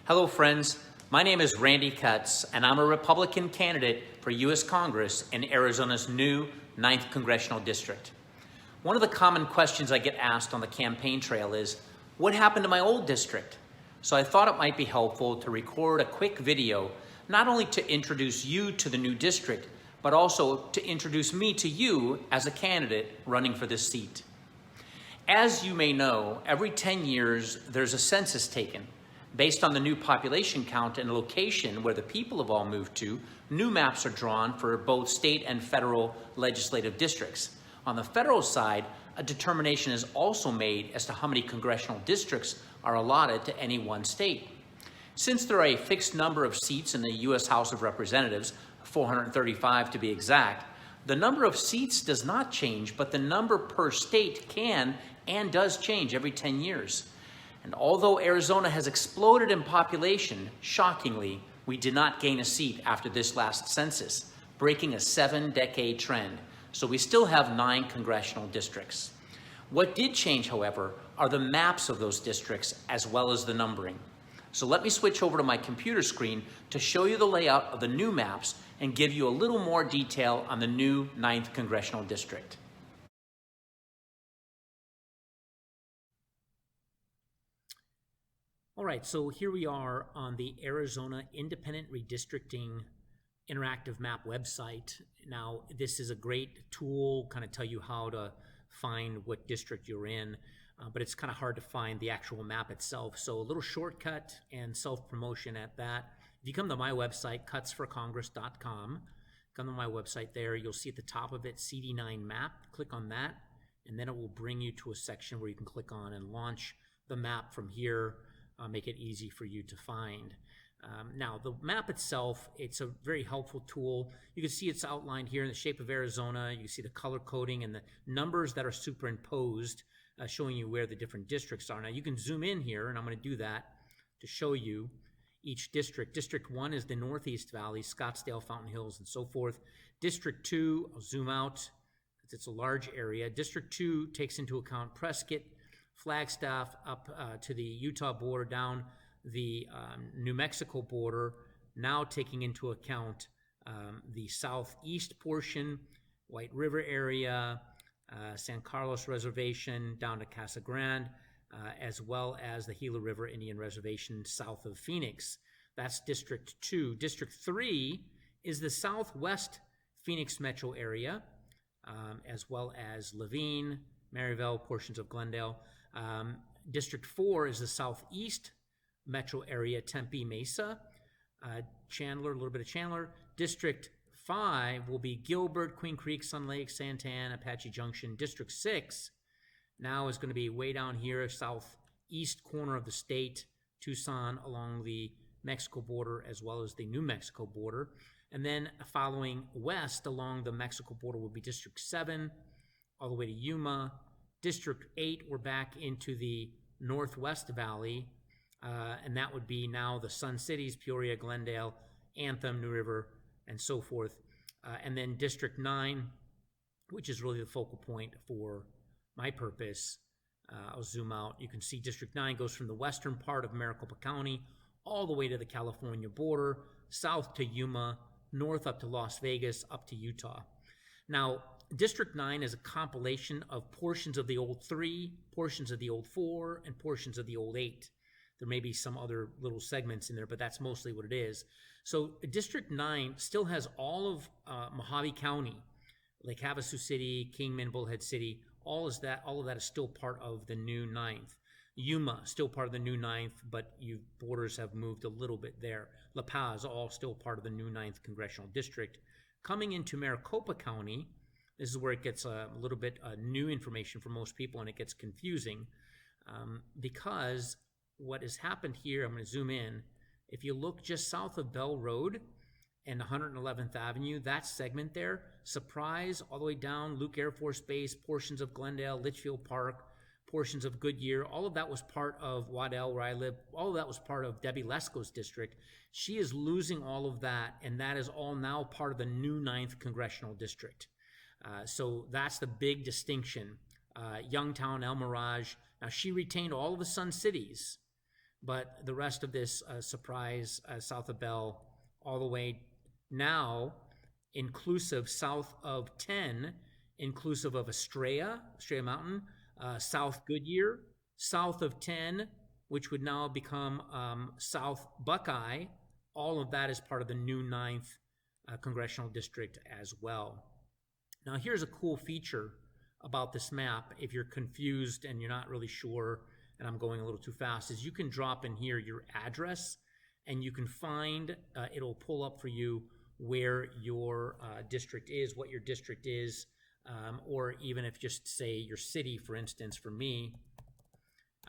Hello, friends. My name is Randy Kutz, and I'm a Republican candidate for U.S. Congress in Arizona's new 9th Congressional District. One of the common questions I get asked on the campaign trail is, what happened to my old district? So I thought it might be helpful to record a quick video, not only to introduce you to the new district, but also to introduce me to you as a candidate running for this seat. As you may know, every 10 years, there's a census taken. Based on the new population count and location where the people have all moved to, new maps are drawn for both state and federal legislative districts. On the federal side, a determination is also made as to how many congressional districts are allotted to any one state. Since there are a fixed number of seats in the U.S. House of Representatives, 435 to be exact, the number of seats does not change, but the number per state can and does change every 10 years. And although Arizona has exploded in population, shockingly, we did not gain a seat after this last census, breaking a 7-decade trend. So we still have 9 congressional districts. What did change, however, are the maps of those districts as well as the numbering. So let me switch over to my computer screen to show you the layout of the new maps and give you a little more detail on the new 9th Congressional District. All right, so here we are on the Arizona Independent Redistricting Interactive Map website. Now, this is a great tool, kind of tell you how to find what district you're in, but it's kind of hard to find the actual map itself. So a little shortcut and self-promotion at that. If you come to my website, kutzforcongress.com, come to my website there, you'll see at the top of it, CD9 map. Click on that, and then it will bring you to a section where you can click on and launch the map from here. Make it easy for you to find. Now, the map itself, it's a very helpful tool. You can see it's outlined here in the shape of Arizona. You see the color coding and the numbers that are superimposed, showing you where the different districts are. Now, you can zoom in here, and I'm going to do that to show you each district. District 1 is the Northeast Valley, Scottsdale, Fountain Hills, and so forth. District 2, I'll zoom out because it's a large area. District 2 takes into account Prescott, Flagstaff up to the Utah border, down the New Mexico border, now taking into account the southeast portion, White River area, San Carlos Reservation, down to Casa Grande, as well as the Gila River Indian Reservation south of Phoenix. That's District 2. District 3 is the southwest Phoenix metro area, as well as Laveen, Maryville, portions of Glendale. District 4 is the southeast metro area, Tempe, Mesa, Chandler, a little bit of Chandler. District 5 will be Gilbert, Queen Creek, Sun Lake, Santan, Apache Junction. District 6 now is going to be way down here, southeast corner of the state, Tucson, along the Mexico border as well as the New Mexico border. And then following west along the Mexico border will be District 7, all the way to Yuma. District 8, we're back into the Northwest Valley, and that would be now the Sun Cities, Peoria, Glendale, Anthem, New River, and so forth. And then District 9, which is really the focal point for my purpose. I'll zoom out. You can see District 9 goes from the western part of Maricopa County all the way to the California border, south to Yuma, north up to Las Vegas, up to Utah. Now, District 9 is a compilation of portions of the old 3, portions of the old 4, and portions of the old 8. There may be some other little segments in there, but that's mostly what it is. So District 9 still has all of Mojave County, Lake Havasu City, Kingman, Bullhead City. All of that is still part of the new 9th. Yuma, still part of the new 9th, but borders have moved a little bit there. La Paz, all still part of the new 9th Congressional District. Coming into Maricopa County, this is where it gets a little bit new information for most people, and it gets confusing because what has happened here, I'm going to zoom in. If you look just south of Bell Road and 111th Avenue, that segment there, Surprise, all the way down, Luke Air Force Base, portions of Glendale, Litchfield Park, portions of Goodyear, all of that was part of Waddell, where I live. All of that was part of Debbie Lesko's district. She is losing all of that, and that is all now part of the new 9th Congressional District. So that's the big distinction. Youngtown, El Mirage. Now, she retained all of the Sun Cities, but the rest of this surprise south of Bell all the way now, inclusive south of 10, inclusive of Estrella Mountain, South Goodyear, south of 10, which would now become South Buckeye. All of that is part of the new 9th Congressional District as well. Now, here's a cool feature about this map. If you're confused and you're not really sure, and I'm going a little too fast, is you can drop in here your address, and you can find, it'll pull up for you where your district is, what your district is, or even if just say your city, for instance, for me,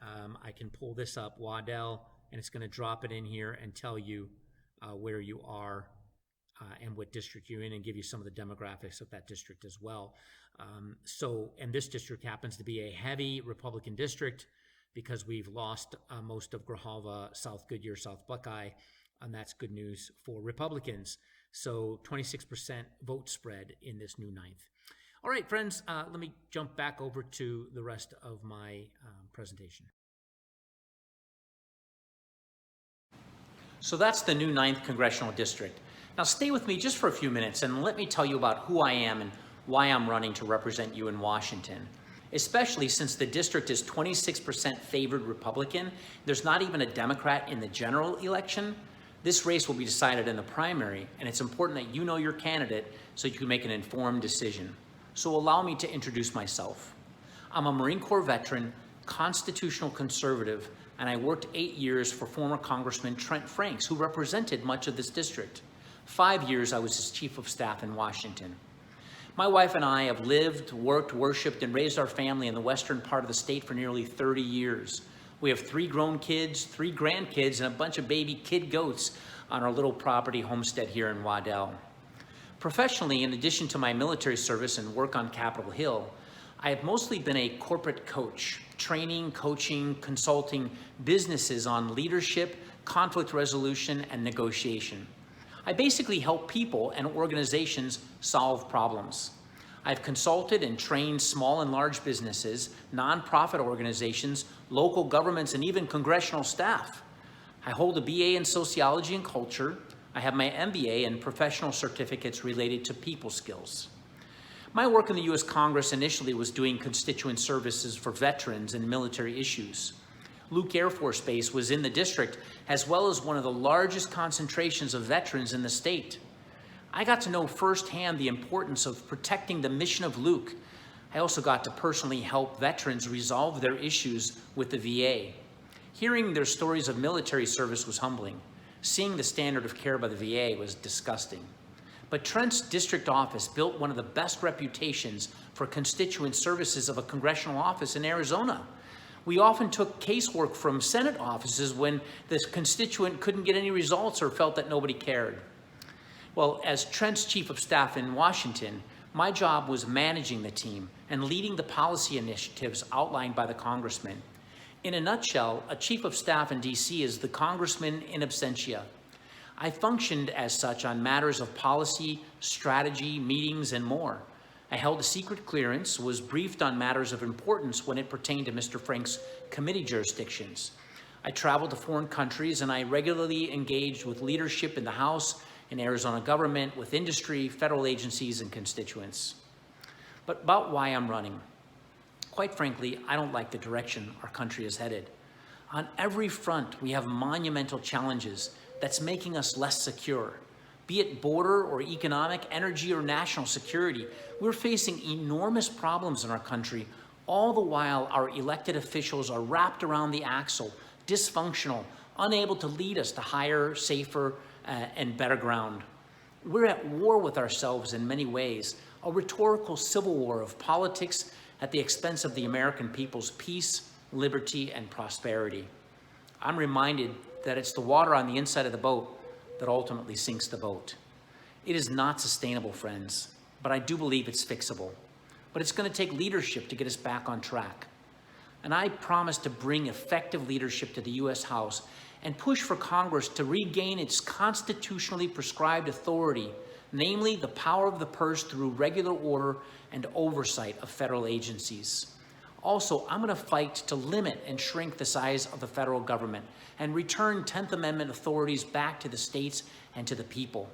I can pull this up, Waddell, and it's going to drop it in here and tell you where you are and what district you're in, and give you some of the demographics of that district as well. And this district happens to be a heavy Republican district because we've lost most of Grijalva, South Goodyear, South Buckeye, and that's good news for Republicans. So 26% vote spread in this new 9th. All right, friends, let me jump back over to the rest of my presentation. So that's the new 9th Congressional District. Now stay with me just for a few minutes and let me tell you about who I am and why I'm running to represent you in Washington. Especially since the district is 26% favored Republican, there's not even a Democrat in the general election. This race will be decided in the primary, and it's important that you know your candidate so you can make an informed decision. So allow me to introduce myself. I'm a Marine Corps veteran, constitutional conservative, and I worked 8 years for former Congressman Trent Franks, who represented much of this district. 5 years I was his chief of staff in Washington. My wife and I have lived, worked, worshiped, and raised our family in the western part of the state for nearly 30 years. We have 3 grown kids, 3 grandkids, and a bunch of baby kid goats on our little property homestead here in Waddell. Professionally, in addition to my military service and work on Capitol Hill, I have mostly been a corporate coach, training, coaching, consulting businesses on leadership, conflict resolution, and negotiation. I basically help people and organizations solve problems. I've consulted and trained small and large businesses, nonprofit organizations, local governments, and even congressional staff. I hold a BA in sociology and culture. I have my MBA and professional certificates related to people skills. My work in the U.S. Congress initially was doing constituent services for veterans and military issues. Luke Air Force Base was in the district, as well as one of the largest concentrations of veterans in the state. I got to know firsthand the importance of protecting the mission of Luke. I also got to personally help veterans resolve their issues with the VA. Hearing their stories of military service was humbling. Seeing the standard of care by the VA was disgusting. But Trent's district office built one of the best reputations for constituent services of a congressional office in Arizona. We often took casework from Senate offices when the constituent couldn't get any results or felt that nobody cared. Well, as Trent's chief of staff in Washington, my job was managing the team and leading the policy initiatives outlined by the congressman. In a nutshell, a chief of staff in DC is the congressman in absentia. I functioned as such on matters of policy, strategy, meetings, and more. I held a secret clearance, was briefed on matters of importance when it pertained to Mr. Frank's committee jurisdictions. I traveled to foreign countries, and I regularly engaged with leadership in the House, in Arizona government, with industry, federal agencies, and constituents. But about why I'm running. Quite frankly, I don't like the direction our country is headed. On every front, we have monumental challenges that's making us less secure. Be it border or economic, energy or national security, we're facing enormous problems in our country, all the while our elected officials are wrapped around the axle, dysfunctional, unable to lead us to higher, safer, and better ground. We're at war with ourselves in many ways, a rhetorical civil war of politics at the expense of the American people's peace, liberty, and prosperity. I'm reminded that it's the water on the inside of the boat that ultimately sinks the boat. It is not sustainable, friends, but I do believe it's fixable. But it's going to take leadership to get us back on track. And I promise to bring effective leadership to the U.S. House and push for Congress to regain its constitutionally prescribed authority, namely the power of the purse through regular order and oversight of federal agencies. Also, I'm going to fight to limit and shrink the size of the federal government and return 10th Amendment authorities back to the states and to the people.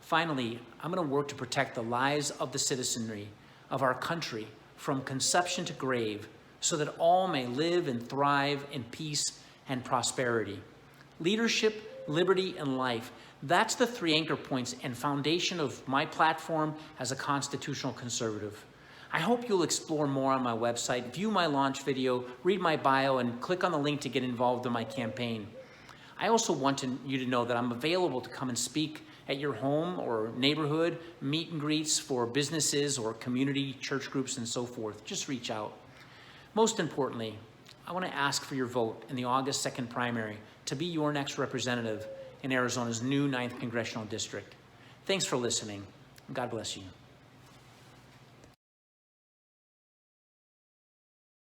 Finally, I'm going to work to protect the lives of the citizenry of our country from conception to grave so that all may live and thrive in peace and prosperity. Leadership, liberty, and life. That's the three anchor points and foundation of my platform as a constitutional conservative. I hope you'll explore more on my website, view my launch video, read my bio, and click on the link to get involved in my campaign. I also want you to know that I'm available to come and speak at your home or neighborhood, meet and greets for businesses or community church groups and so forth. Just reach out. Most importantly, I want to ask for your vote in the August 2nd primary to be your next representative in Arizona's new 9th Congressional District. Thanks for listening. God bless you.